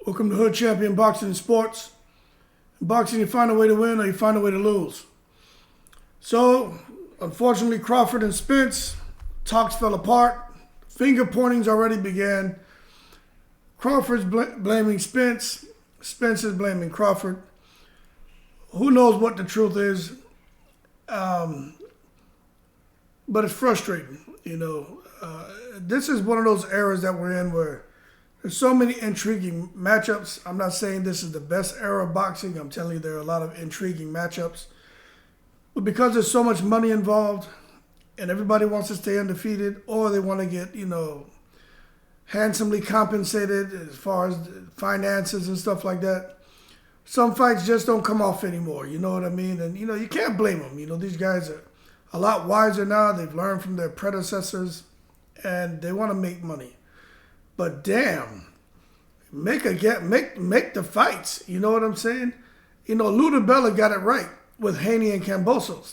Welcome to Hood Champion Boxing and Sports. In boxing, you find a way to win or you find a way to lose. So, unfortunately, Crawford and Spence, talks fell apart. Finger pointings already began. Crawford's blaming Spence. Spence is blaming Crawford. Who knows what the truth is? But it's frustrating, This is one of those eras that we're in where there's so many intriguing matchups. I'm not saying this is the best era of boxing. I'm telling you there are a lot of intriguing matchups. But because there's so much money involved and everybody wants to stay undefeated or they want to get, handsomely compensated as far as finances and stuff like that, some fights just don't come off anymore. You know what I mean? And, you can't blame them. These guys are a lot wiser now. They've learned from their predecessors and they want to make money. But damn, make the fights. You know what I'm saying? Luda Bella got it right with Haney and Cambosos.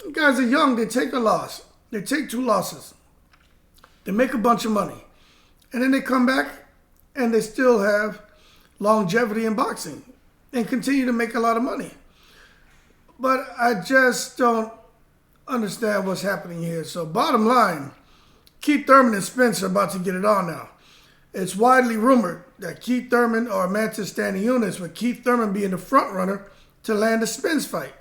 You guys are young. They take a loss. They take 2 losses. They make a bunch of money. And then they come back and they still have longevity in boxing and continue to make a lot of money. But I just don't understand what's happening here. So bottom line, Keith Thurman and Spence are about to get it on now. It's widely rumored that Keith Thurman or Eimantis Stanionis, with Keith Thurman being the front runner to land a Spence fight.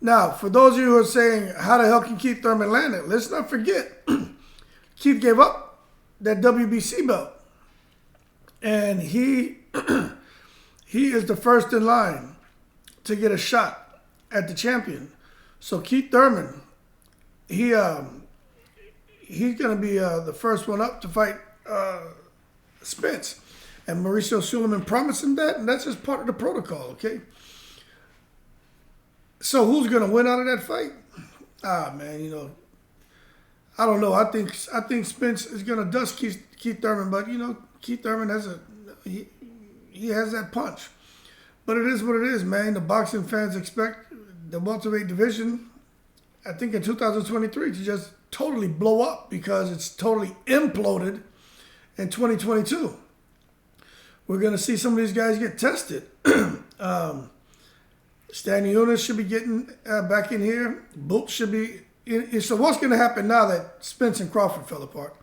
Now, for those of you who are saying, how the hell can Keith Thurman land it? Let's not forget, Keith gave up that WBC belt. And he is the first in line to get a shot at the champion. So Keith Thurman, he's going to be the first one up to fight Spence. And Mauricio Suleiman promised him that, and that's just part of the protocol, okay? So who's going to win out of that fight? Man, I don't know. I think Spence is going to dust Keith Thurman, but, Keith Thurman he has that punch. But it is what it is, man. The boxing fans expect the welterweight division, I think in 2023, to just totally blow up because it's totally imploded in 2022. We're going to see some of these guys get tested. Stanionis should be getting back in here. Boots should be in. So what's going to happen now that Spence and Crawford fell apart?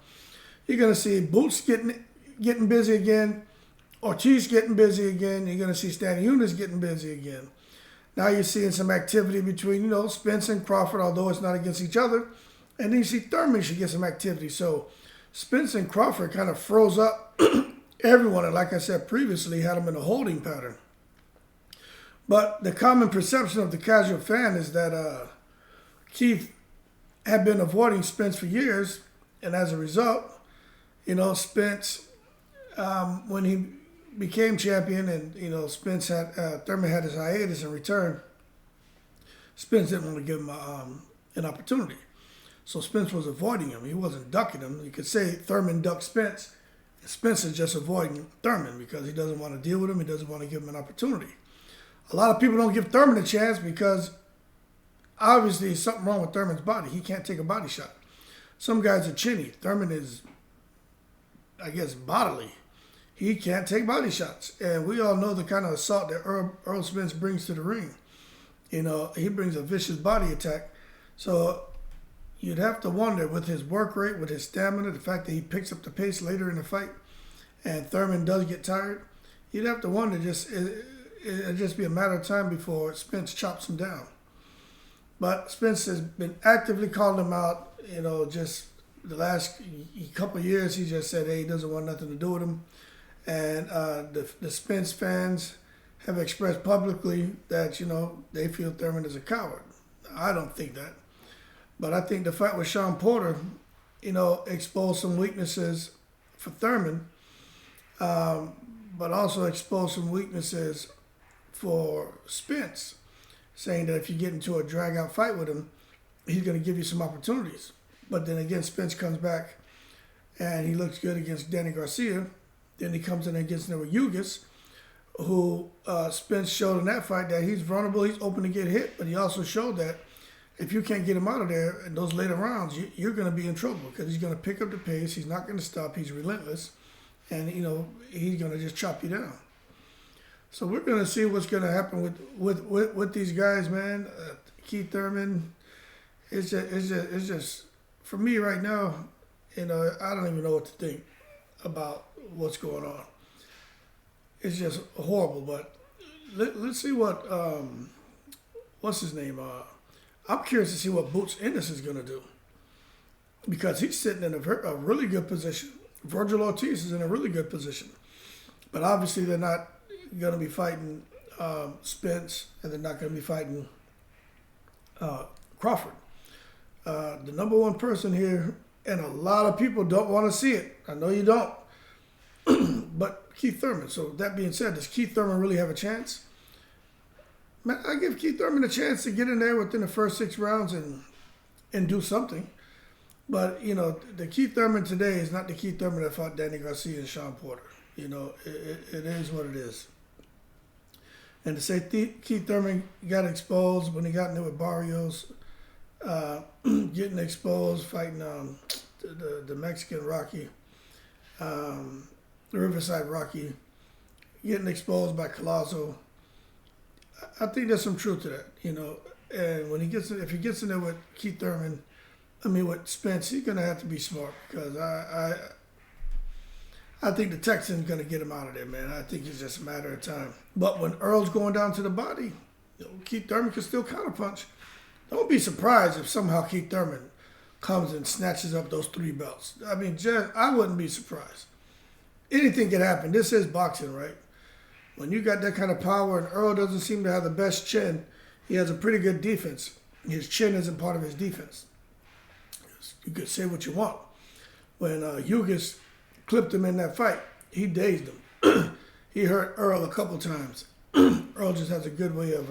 You're going to see Boots getting busy again. Ortiz getting busy again. You're going to see Stanionis getting busy again. Now you're seeing some activity between, Spence and Crawford, although it's not against each other. And then you see Thurman should get some activity. So Spence and Crawford kind of froze up everyone. And like I said previously, had them in a holding pattern. But the common perception of the casual fan is that Keith had been avoiding Spence for years. And as a result, Spence, when he became champion and, Spence had, Thurman had his hiatus in return, Spence didn't want to give him an opportunity. So Spence was avoiding him. He wasn't ducking him. You could say Thurman ducked Spence. And Spence is just avoiding Thurman because he doesn't want to deal with him. He doesn't want to give him an opportunity. A lot of people don't give Thurman a chance because obviously there's something wrong with Thurman's body. He can't take a body shot. Some guys are chinny. Thurman is, I guess, bodily. He can't take body shots. And we all know the kind of assault that Errol Spence brings to the ring. He brings a vicious body attack. So you'd have to wonder with his work rate, with his stamina, the fact that he picks up the pace later in the fight, and Thurman does get tired, you'd have to wonder it'll just be a matter of time before Spence chops him down. But Spence has been actively calling him out, just the last couple of years. He just said, hey, he doesn't want nothing to do with him. And the Spence fans have expressed publicly that, they feel Thurman is a coward. I don't think that. But I think the fight with Sean Porter, exposed some weaknesses for Thurman, but also exposed some weaknesses for Spence, saying that if you get into a drag-out fight with him, he's going to give you some opportunities. But then again, Spence comes back and he looks good against Danny Garcia. Then he comes in against Nurmagomedov, who Spence showed in that fight that he's vulnerable, he's open to get hit, but he also showed that if you can't get him out of there in those later rounds, you're going to be in trouble because he's going to pick up the pace. He's not going to stop. He's relentless. and he's gonna just chop you down. So we're gonna see what's gonna happen with these guys, man. Keith Thurman, it's just for me right now. I don't even know what to think about what's going on. It's just horrible. But let's see what's his name. I'm curious to see what Boots Ennis is gonna do, because he's sitting in a really good position. Virgil Ortiz is in a really good position, but obviously they're not going to be fighting Spence, and they're not going to be fighting Crawford. The number one person here, and a lot of people don't want to see it. I know you don't, but Keith Thurman. So that being said, does Keith Thurman really have a chance? Man, I give Keith Thurman a chance to get in there within the first 6 rounds and do something. But, the Keith Thurman today is not the Keith Thurman that fought Danny Garcia and Sean Porter. It is what it is. And to say Keith Thurman got exposed when he got in there with Barrios, getting exposed, fighting the Mexican Rocky, the Riverside Rocky, getting exposed by Collazo, I think there's some truth to that, And when if he gets in there with Keith Thurman, with Spence, he's gonna have to be smart, because I think the Texan's gonna get him out of there, man. I think it's just a matter of time. But when Earl's going down to the body, Keith Thurman can still counterpunch. Don't be surprised if somehow Keith Thurman comes and snatches up those 3 belts. I wouldn't be surprised. Anything can happen. This is boxing, right? When you got that kind of power, and Earl doesn't seem to have the best chin, he has a pretty good defense. His chin isn't part of his defense. You could say what you want. When Hughes clipped him in that fight, he dazed him. He hurt Earl a couple times. Earl just has a good way of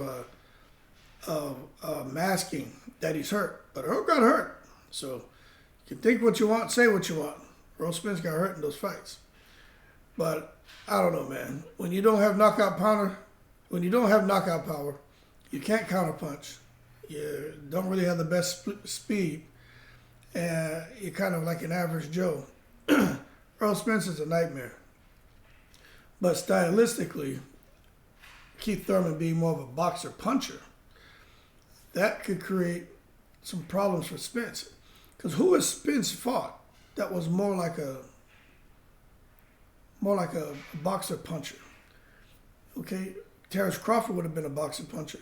masking that he's hurt. But Earl got hurt. So you can think what you want, say what you want. Errol Spence got hurt in those fights. But I don't know, man. When you don't have knockout power, you can't counterpunch. You don't really have the best speed. And you're kind of like an average Joe. Errol Spence is a nightmare. But stylistically, Keith Thurman being more of a boxer puncher, that could create some problems for Spence. Because who has Spence fought that was more like a boxer puncher? Okay, Terrence Crawford would have been a boxer puncher.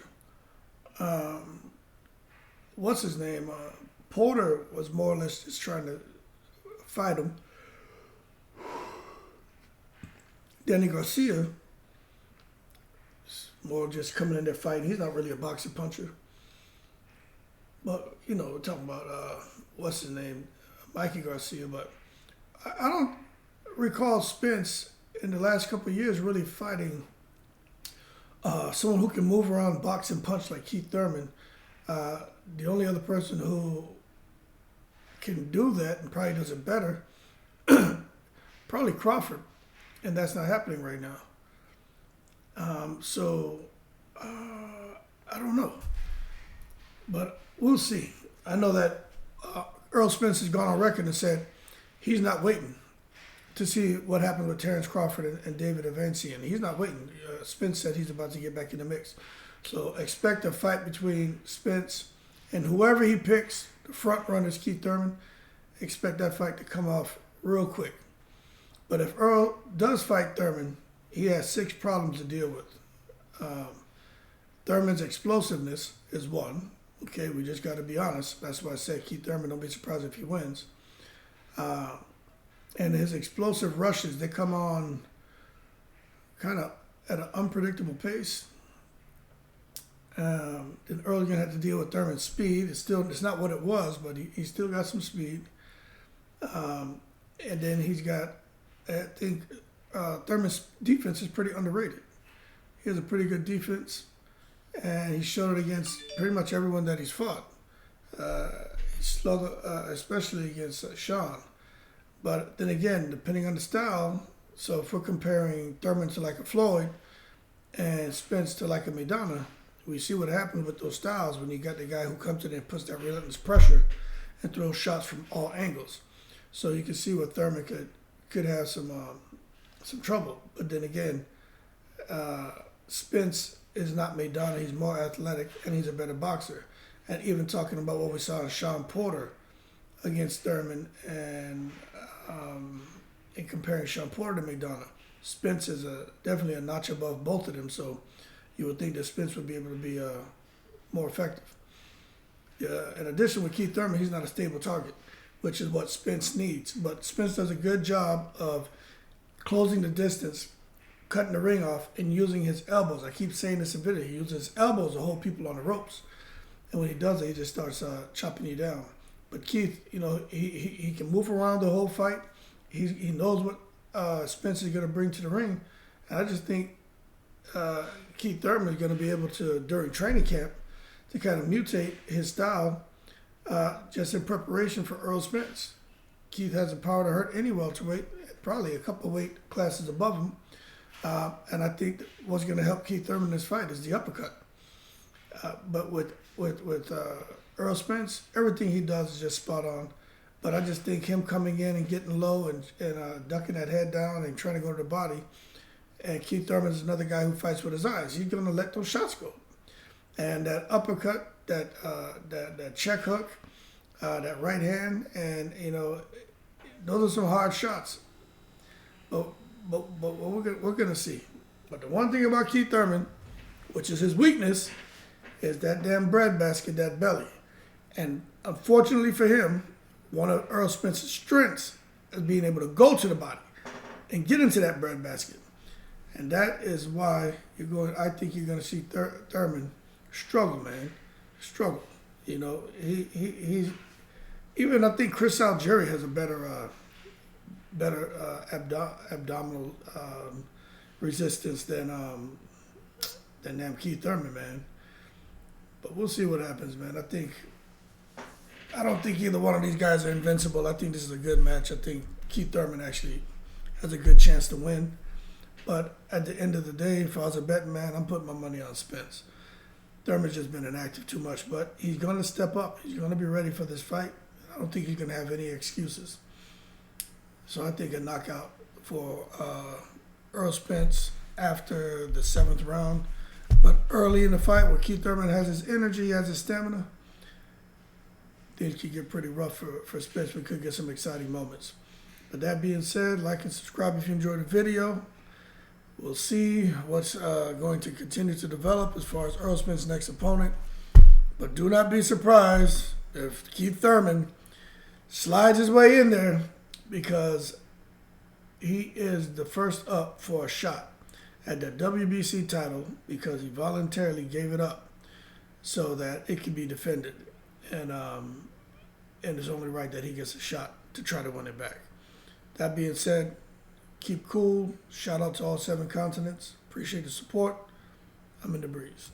What's his name? Porter was more or less just trying to fight him. Danny Garcia is more just coming in there fighting. He's not really a boxer puncher. But, we're talking about, what's his name? Mikey Garcia. But I don't recall Spence in the last couple of years really fighting someone who can move around, box and punch like Keith Thurman. The only other person who can do that and probably does it better, probably Crawford, and that's not happening right now. I don't know, but we'll see. I know that Errol Spence has gone on record and said he's not waiting to see what happened with Terrence Crawford and David Avancian. He's not waiting. Spence said he's about to get back in the mix. So expect a fight between Spence and whoever he picks. The front runner is Keith Thurman. Expect that fight to come off real quick. But if Earl does fight Thurman, he has 6 problems to deal with. Thurman's explosiveness is one. Okay, we just got to be honest. That's why I said Keith Thurman, don't be surprised if he wins. And his explosive rushes, they come on kind of at an unpredictable pace. Then Earl's going to have to deal with Thurman's speed. It's not what it was, but he's still got some speed. And then he's got, I think, Thurman's defense is pretty underrated. He has a pretty good defense, and he showed it against pretty much everyone that he's fought. He slowed, especially against Sean. But then again, depending on the style, so if we're comparing Thurman to like a Floyd and Spence to like a Maidana, we see what happens with those styles when you got the guy who comes in and puts that relentless pressure and throws shots from all angles. So you can see what Thurman could have some some trouble. But then again, Spence is not Maidana. He's more athletic and he's a better boxer. And even talking about what we saw in Sean Porter against Thurman and in comparing Sean Porter to Maidana, Spence is definitely a notch above both of them. So you would think that Spence would be able to be more effective. In addition, with Keith Thurman, he's not a stable target, which is what Spence needs. But Spence does a good job of closing the distance, cutting the ring off, and using his elbows. I keep saying this in video. He uses his elbows to hold people on the ropes. And when he does it, he just starts chopping you down. But Keith, he can move around the whole fight. He knows what Spence is going to bring to the ring. And I just think Keith Thurman is going to be able to, during training camp, to kind of mutate his style just in preparation for Errol Spence. Keith has the power to hurt any welterweight, probably a couple of weight classes above him. And I think what's going to help Keith Thurman in this fight is the uppercut. But with Errol Spence, everything he does is just spot on. But I just think him coming in and getting low and ducking that head down and trying to go to the body. And Keith Thurman is another guy who fights with his eyes. He's going to let those shots go. And that uppercut, that check hook, that right hand, and those are some hard shots. But we're gonna see. But the one thing about Keith Thurman, which is his weakness, is that damn breadbasket, that belly. And unfortunately for him, one of Errol Spence's strengths is being able to go to the body and get into that breadbasket. And that is why I think you're gonna see Thurman struggle, man. Struggle. He's even, I think Chris Algieri has a better abdominal resistance than Keith Thurman, man. But we'll see what happens, man. I don't think either one of these guys are invincible. I think this is a good match. I think Keith Thurman actually has a good chance to win. But at the end of the day, if I was a betting man, I'm putting my money on Spence. Thurman's just been inactive too much, but he's going to step up. He's going to be ready for this fight. I don't think he's going to have any excuses. So I think a knockout for Errol Spence after the 7th round. But early in the fight, where Keith Thurman has his energy, has his stamina, things could get pretty rough for Spence. We could get some exciting moments. But that being said, like and subscribe if you enjoyed the video. We'll see what's going to continue to develop as far as Errol Spence's next opponent. But do not be surprised if Keith Thurman slides his way in there, because he is the first up for a shot at the WBC title, because he voluntarily gave it up so that it can be defended. And it's only right that he gets a shot to try to win it back. That being said, keep cool. Shout out to all 7 continents. Appreciate the support. I'm in the breeze.